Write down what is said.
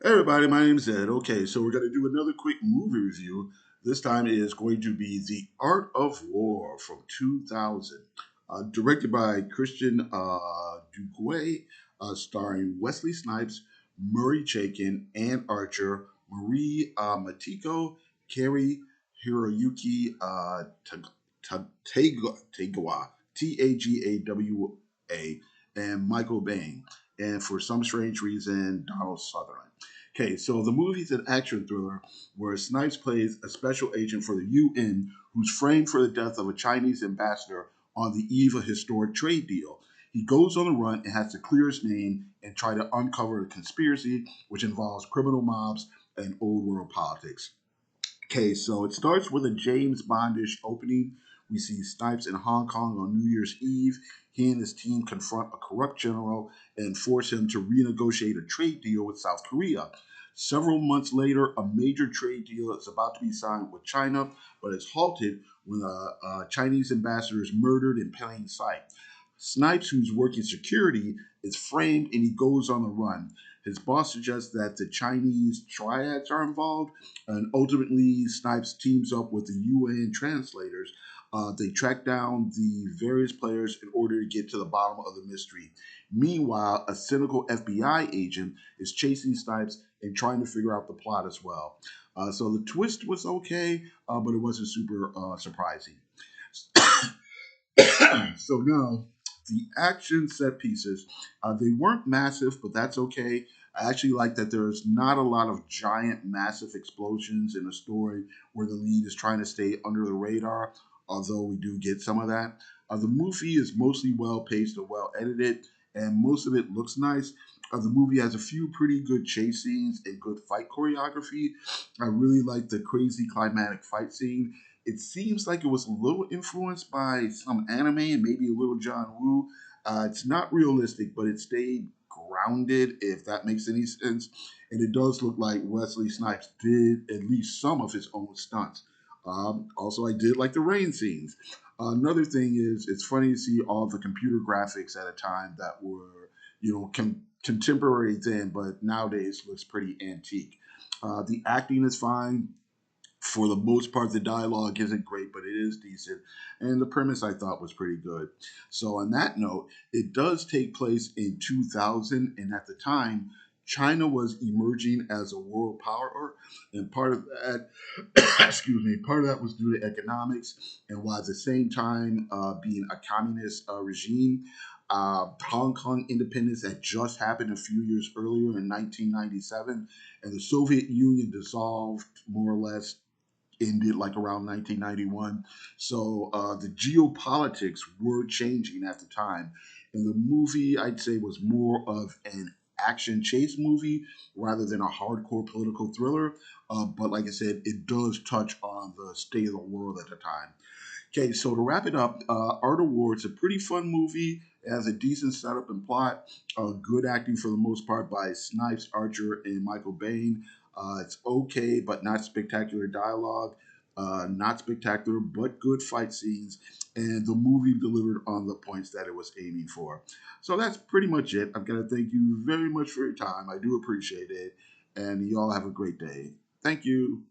Hey everybody, my name is Ed. Okay, so we're going to do another quick movie review. This time it is going to be The Art of War from 2000, directed by Christian Duguay, starring Wesley Snipes, Murray Chaikin, Ann Archer, Marie Matiko, Kerry Hiroyuki Tagawa, Tagawa, and Michael Bain, and for some strange reason, Donald Sutherland. Okay, so the movie's an action thriller where Snipes plays a special agent for the UN who's framed for the death of a Chinese ambassador on the eve of a historic trade deal. He goes on the run and has to clear his name and try to uncover a conspiracy which involves criminal mobs and old world politics. Okay, so it starts with a James Bondish opening. We see Snipes in Hong Kong on New Year's Eve. He and his team confront a corrupt general and force him to renegotiate a trade deal with South Korea. Several months later, a major trade deal is about to be signed with China, but is halted when a Chinese ambassador is murdered in plain sight. Snipes, who's working security, is framed and he goes on the run. His boss suggests that the Chinese triads are involved, and ultimately Snipes teams up with the UN translators. They track down the various players in order to get to the bottom of the mystery. Meanwhile, a cynical FBI agent is chasing Snipes and trying to figure out the plot as well. So the twist was okay, but it wasn't super surprising. So now the action set pieces, they weren't massive, but that's okay. I actually like that there's not a lot of giant, massive explosions in a story where the lead is trying to stay under the radar, although we do get some of that. The movie is mostly well paced and well edited, and most of it looks nice. The movie has a few pretty good chase scenes and good fight choreography. I really like the crazy climatic fight scene. It seems like it was a little influenced by some anime and maybe a little John Woo. It's not realistic, but it stayed grounded, if that makes any sense. And it does look like Wesley Snipes did at least some of his own stunts. Also, I did like the rain scenes. Another thing is, it's funny to see all the computer graphics at a time that were, contemporary then, but nowadays looks pretty antique. The acting is fine. For the most part, the dialogue isn't great, but it is decent. And the premise I thought was pretty good. So, on that note, it does take place in 2000. And at the time, China was emerging as a world power. And part of that, excuse me, part of that was due to economics. And while at the same time being a communist regime, Hong Kong independence had just happened a few years earlier in 1997, and the Soviet Union dissolved more or less ended like around 1991. So the geopolitics were changing at the time. And the movie, I'd say, was more of an action chase movie rather than a hardcore political thriller. But like I said, it does touch on the state of the world at the time. Okay, so to wrap it up, Art of War, it's a pretty fun movie. It has a decent setup and plot. Good acting for the most part by Snipes, Archer, and Michael Bain. It's okay, but not spectacular dialogue. Not spectacular, but good fight scenes. And the movie delivered on the points that it was aiming for. So that's pretty much it. I've got to thank you very much for your time. I do appreciate it. And you all have a great day. Thank you.